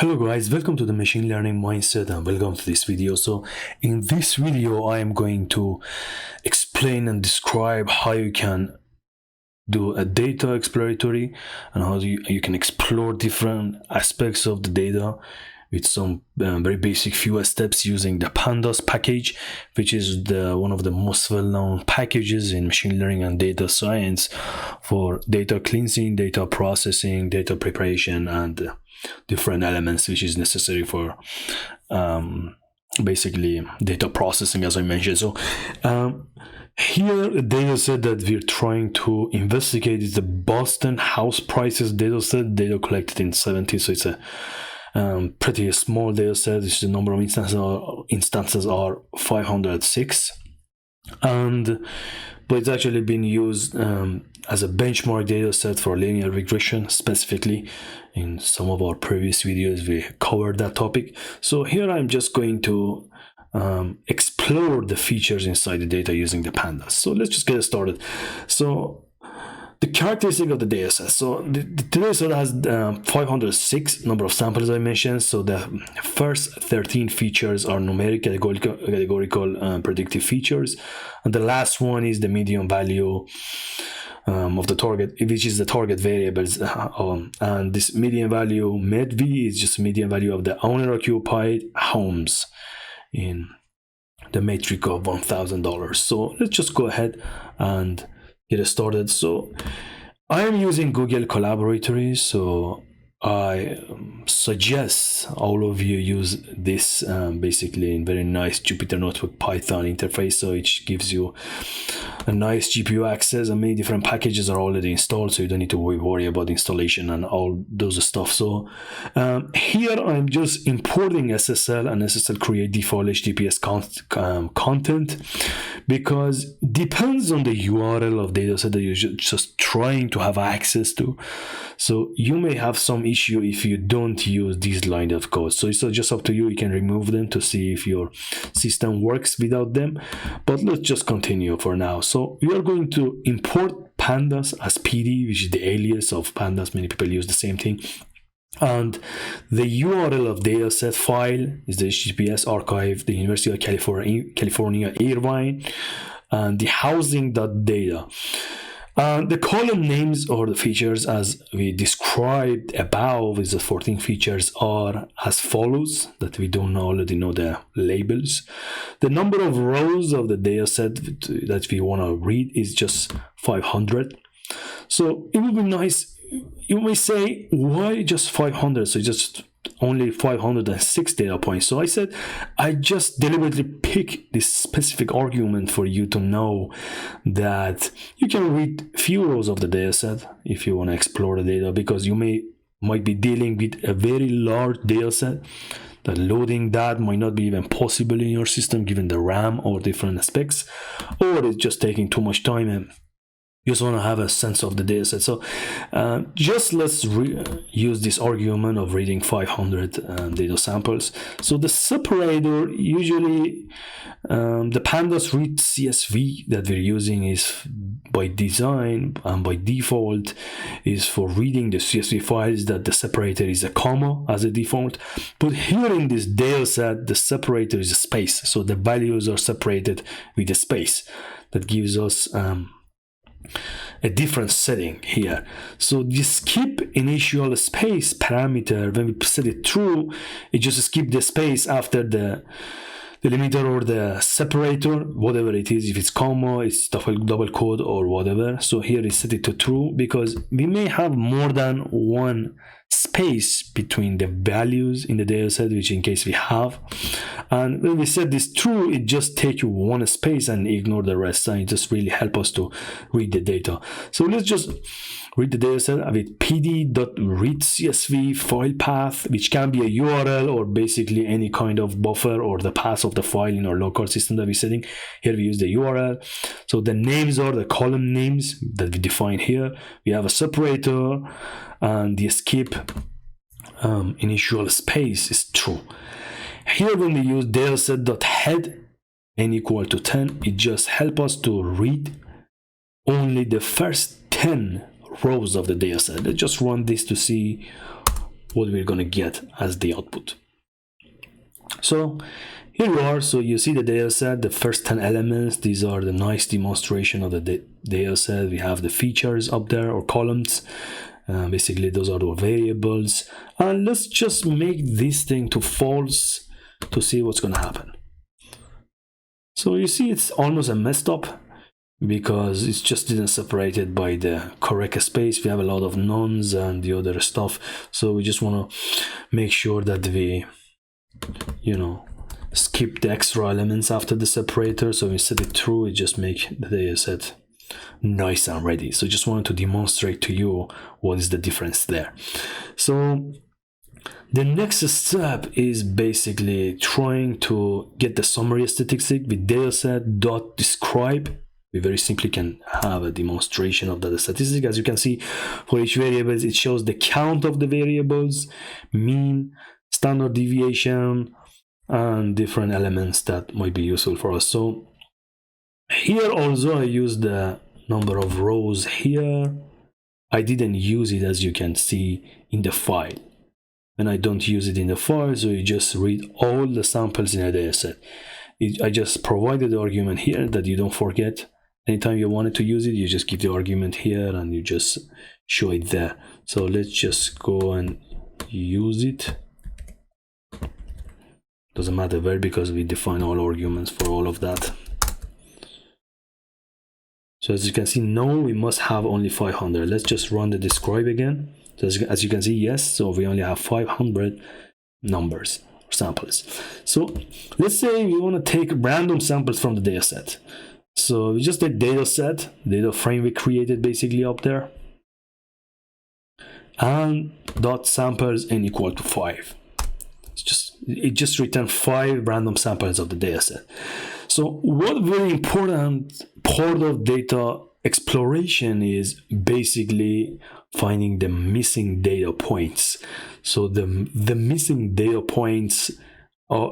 Hello guys, welcome to the machine learning mindset and welcome to this video. So in this video I am going to explain and describe how you can do a data exploratory and how you can explore different aspects of the data with some very basic few steps using the Pandas package, which is one of the most well-known packages in machine learning and data science for data cleansing, data processing, data preparation, and different elements which is necessary for basically data processing, as I mentioned. So here the data set that we're trying to investigate is the Boston house prices data set, data collected in 70. So it's a pretty small data set. The number of instances are 506, but it's actually been used as a benchmark data set for linear regression. Specifically, in some of our previous videos we covered that topic. So here I'm just going to explore the features inside the data using the pandas. So let's just get started. So the characteristic of the data set. So the data set has 506 number of samples I mentioned. So the first 13 features are numeric categorical predictive features, and the last one is the median value of the target, which is the target variables, and this median value MEDV is just median value of the owner occupied homes in the metric of $1,000. So let's just go ahead and get started. So I am using Google Collaboratory, so I suggest all of you use this basically in very nice Jupyter Notebook Python interface, so it gives you a nice GPU access, and many different packages are already installed, so you don't need to worry about installation and all those stuff. So here I'm just importing SSL, and SSL create default HTTPS content, because depends on the URL of dataset that you're just trying to have access to. So you may have some issue if you don't use these lines of code. So it's just up to you. You can remove them to see if your system works without them. But let's just continue for now. So we are going to import pandas as PD, which is the alias of pandas. Many people use the same thing. And the URL of dataset file is the HTTPS archive, the University of California Irvine, and the housing.data. The column names or the features, as we described above, is the 14 features are as follows, that we don't already know the labels. The number of rows of the dataset that we want to read is just 500. So it would be nice. You may say, why just 500? So just only 506 data points. So I said, I just deliberately pick this specific argument for you to know that you can read few rows of the data set if you want to explore the data, because you might be dealing with a very large data set that loading that might not be even possible in your system given the RAM or different specs, or it's just taking too much time and you just want to have a sense of the data set. So just let's use this argument of reading 500 data samples. So the separator, usually the pandas read CSV that we're using is by design and by default is for reading the CSV files, that the separator is a comma as a default. But here in this data set, the separator is a space. So the values are separated with a space. That gives us a different setting here. So the skip initial space parameter, when we set it true, it just skip the space after the limiter or the separator, whatever it is. If it's comma, it's double quote or whatever. So here is set it to true, because we may have more than one space between the values in the data set, which in case we have. And when we set this true, it just takes you one space and ignore the rest, and it just really help us to read the data. So let's just read the data set with pd.readcsv file path, which can be a URL or basically any kind of buffer or the path of the file in our local system that we're setting. Here we use the URL. So the names are the column names that we define here. We have a separator, and the skip initial space is true. Here when we use dataset.head n equal to 10, it just helps us to read only the first 10 rows of the dataset. Let's just run this to see what we're going to get as the output. So here you are. So you see the data set, the first 10 elements. These are the nice demonstration of the data set. We have the features up there, or columns. Basically, those are the variables. And let's just make this thing to false to see what's going to happen. So you see it's almost a messed up because it's just didn't separate it by the correct space. We have a lot of nons and the other stuff. So we just want to make sure that we, skip the extra elements after the separator. So we set it true, it just make the data set nice and ready. So just wanted to demonstrate to you what is the difference there. So the next step is basically trying to get the summary statistic with dataset.describe. We very simply can have a demonstration of the statistic. As you can see, for each variable, it shows the count of the variables, mean, standard deviation, and different elements that might be useful for us. So here also I use the number of rows here. I didn't use it, as you can see, in the file. And I don't use it in the file, so you just read all the samples in a dataset. I just provided the argument here that you don't forget. Anytime you wanted to use it, you just give the argument here and you just show it there. So let's just go and use it. Doesn't matter where, because we define all arguments for all of that. So as you can see, no, we must have only 500. Let's just run the describe again. So as you can see, yes, so we only have 500 numbers or samples. So let's say we want to take random samples from the data set. So we just take data set, data frame we created basically up there, and dot samples n equal to 5. It just returns 5 random samples of the data set. So what very important part of data exploration is basically finding the missing data points. So the missing data points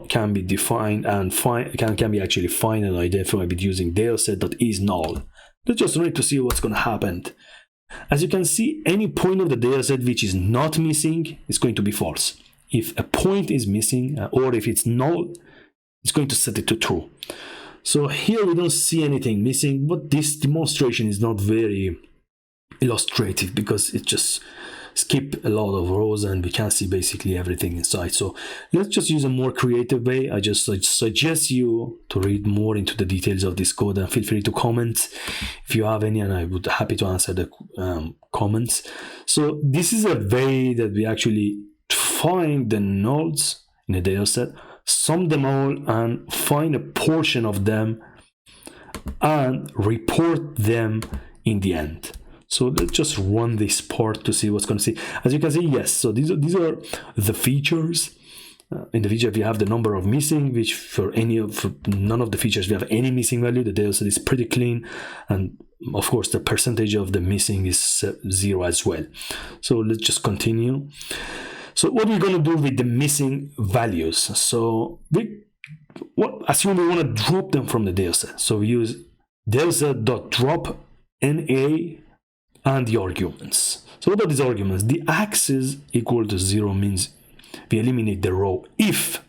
can be defined and can be actually found and identified with using dataset.isNull. Let's just run it to see what's going to happen. As you can see, any point of the dataset which is not missing is going to be false. If a point is missing, or if it's null, it's going to set it to true. So here we don't see anything missing, but this demonstration is not very illustrative because it just skip a lot of rows and we can't see basically everything inside. So let's just use a more creative way. I just suggest you to read more into the details of this code, and feel free to comment if you have any, and I would be happy to answer the comments. So this is a way that we actually find the nodes in a data set, sum them all, and find a portion of them and report them in the end. So let's just run this part to see what's going to see. As you can see, yes, so these are the features. In the feature we have the number of missing, which for none of the features we have any missing value. The data set is pretty clean, and of course the percentage of the missing is 0 as well. So let's just continue. So what we're going to do with the missing values, so assume we want to drop them from the dataset. So we use dataset.drop NA and the arguments. So what are these arguments? The axis equal to 0 means we eliminate the row if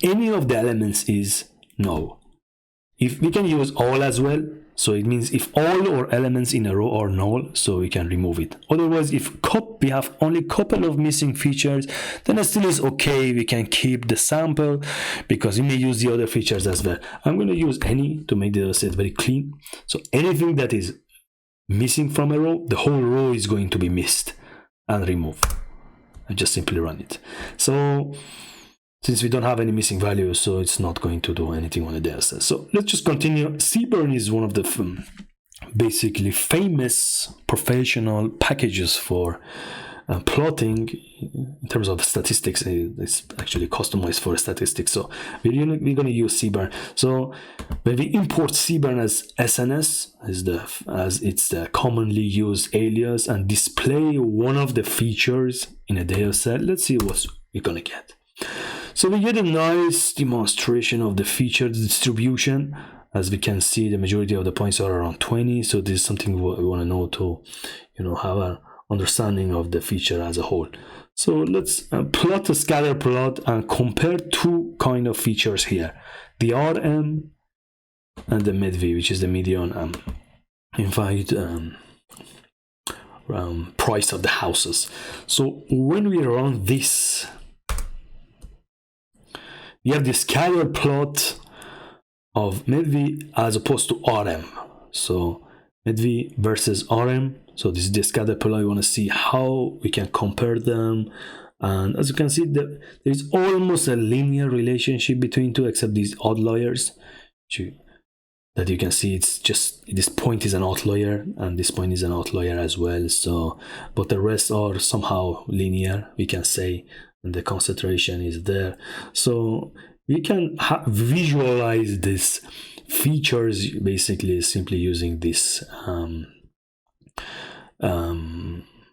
any of the elements is null. If we can use all as well, so it means if all our elements in a row are null, so we can remove it. Otherwise, if we have only a couple of missing features, then it still is okay. We can keep the sample because we may use the other features as well. I'm going to use any to make the data set very clean. So anything that is missing from a row, the whole row is going to be missed and removed. I just simply run it. So since we don't have any missing values, so it's not going to do anything on the data set. So let's just continue. Cburn is one of the basically famous professional packages for plotting in terms of statistics. It's actually customized for statistics. So we're going to use Cburn. So when we import Cburn as SNS, as it's the commonly used alias, and display one of the features in a data set, let's see what we're going to get. So we get a nice demonstration of the feature distribution. As we can see, the majority of the points are around 20. So this is something we want to know to, have understanding of the feature as a whole. So let's plot a scatter plot and compare two kind of features here, the RM and the MEDV, which is the median in fact price of the houses. So when we run this, we have the scatter plot of MEDV as opposed to RM. So MEDV versus RM. So this is the scatter plot. We want to see how we can compare them. And as you can see, there is almost a linear relationship between two, except these outliers that you can see. It's just this point is an outlier and this point is an outlier as well. So, but the rest are somehow linear, we can say, and the concentration is there. So we can visualize these features basically simply using this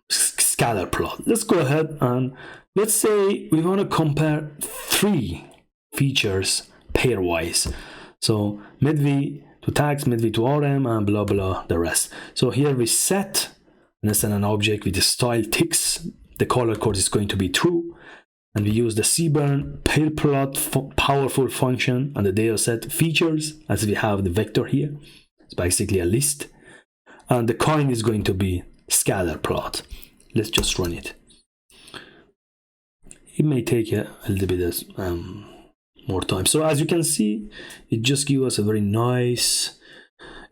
scatter plot. Let's go ahead and let's say we want to compare three features pairwise. So MEDV to tags, MEDV to RM, and blah blah the rest. So here we set an object with the style ticks. The color code is going to be true, and we use the cburn pair plot powerful function and the dataset features as we have the vector here. It's basically a list, and the kind is going to be scatter plot. Let's just run it. It may take a little bit more time. So as you can see, it just gives us a very nice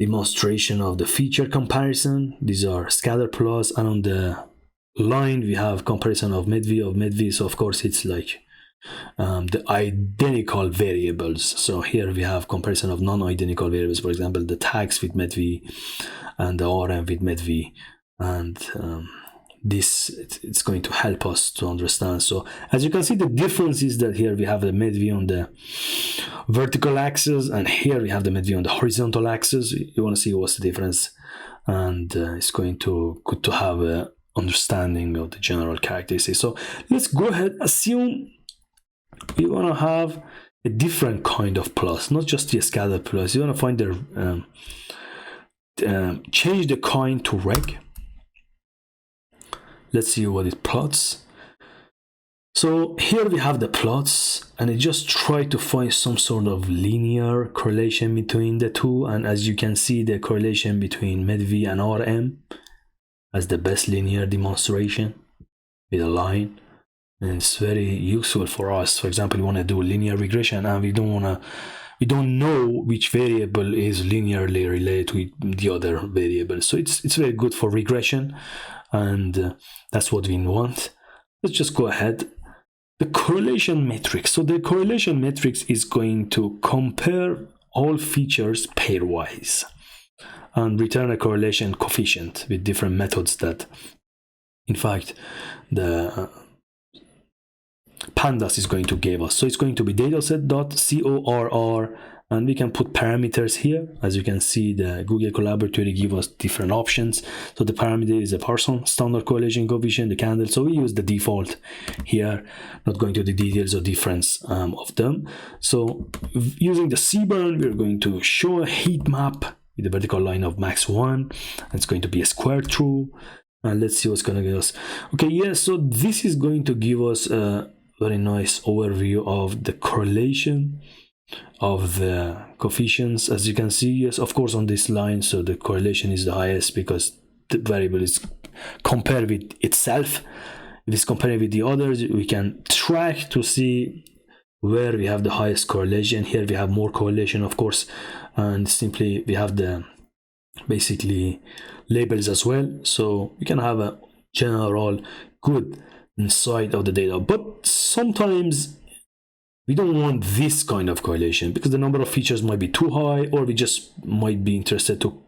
demonstration of the feature comparison. These are scatter plots, and on the line we have comparison of MEDV. So of course it's like the identical variables. So here we have comparison of non-identical variables, for example the tags with MEDV and the RM with MEDV, and it's going to help us to understand. So as you can see, the difference is that here we have the MEDV on the vertical axis, and here we have the MEDV on the horizontal axis. You want to see what's the difference, and it's going to good to have a understanding of the general characteristics. So let's go ahead, assume we want to have a different kind of plus, not just the scatter plus. You want to find the change the kind to reg. Let's see what it plots. So here we have the plots, and I just try to find some sort of linear correlation between the two. And as you can see, the correlation between MEDV and RM as the best linear demonstration with a line, and it's very useful for us. For example, we want to do linear regression and we don't know which variable is linearly related with the other variable. So it's very good for regression, and that's what we want. Let's just go ahead. The correlation matrix. So the correlation matrix is going to compare all features pairwise and return a correlation coefficient with different methods that, in fact, the Pandas is going to give us. So it's going to be dataset.corr, and we can put parameters here. As you can see, the Google Collaboratory give us different options. So the parameter is a Parsons standard correlation coefficient, the candle. So we use the default here, not going to the details or difference of them. So using the cburn, we're going to show a heat map with the vertical line of max 1, and it's going to be a square true. And let's see what's going to give us. Okay, yeah, so this is going to give us a very nice overview of the correlation of the coefficients. As you can see, yes, of course, on this line, so the correlation is the highest because the variable is compared with itself. If it's compared with the others, we can track to see where we have the highest correlation. Here we have more correlation, of course, and simply we have the basically labels as well, so we can have a general good insight of the data. But sometimes we don't want this kind of correlation because the number of features might be too high, or we just might be interested to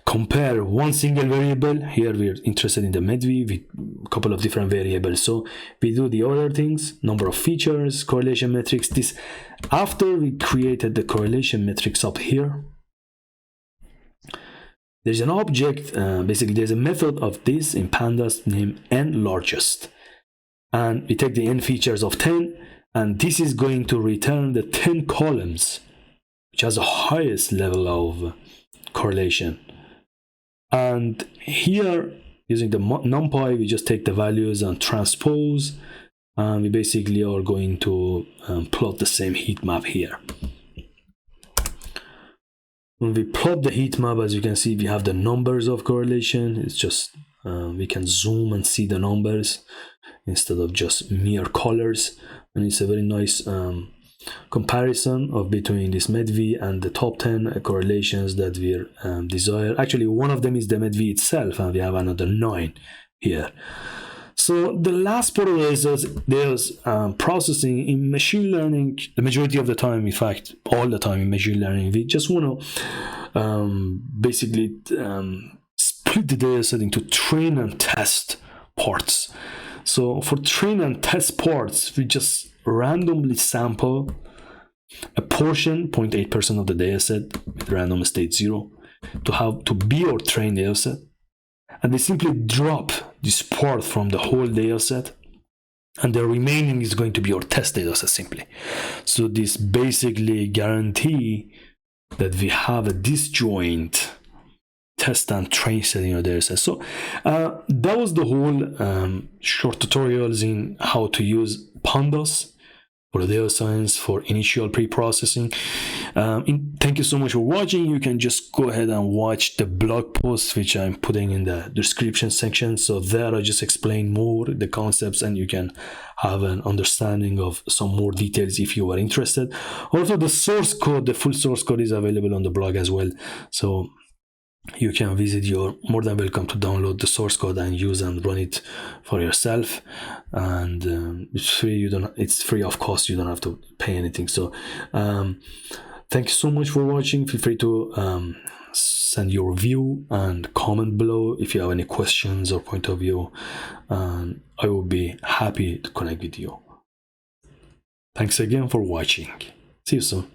compare one single variable. Here we're interested in the MEDV with a couple of different variables. So we do the other things, number of features, correlation metrics. This after we created the correlation metrics up here, there's an object, basically there's a method of this in Pandas named n_largest, and we take the n features of 10, and this is going to return the 10 columns which has the highest level of correlation. And here using the numpy, we just take the values and transpose, and we basically are going to plot the same heat map here. When we plot the heat map, as you can see, we have the numbers of correlation. It's just we can zoom and see the numbers instead of just mere colors, and it's a very nice comparison of between this MEDV and the top 10 correlations that we desire. Actually, one of them is the MEDV itself, and we have another 9 here. So the last part of this is there's processing in machine learning. The majority of the time, in fact, all the time in machine learning, we just want to basically split the data set into train and test parts. So for train and test parts, we just randomly sample a portion, 0.8% of the data set with random state 0 to be our train data set. And we simply drop this part from the whole data set, and the remaining is going to be our test data set simply. So this basically guarantee that we have a disjoint test and train set in our data set. So that was the whole short tutorials in how to use Pandas for data science for initial pre-processing. Thank you so much for watching. You can just go ahead and watch the blog post which I'm putting in the description section. So there I just explain more the concepts, and you can have an understanding of some more details if you are interested. Also, the source code, the full source code, is available on the blog as well. So you can visit. You're more than welcome to download the source code and use and run it for yourself, and it's free. It's free of cost. You don't have to pay anything. So thank you so much for watching. Feel free to send your review and comment below if you have any questions or point of view, and I will be happy to connect with you. Thanks again for watching. See you soon.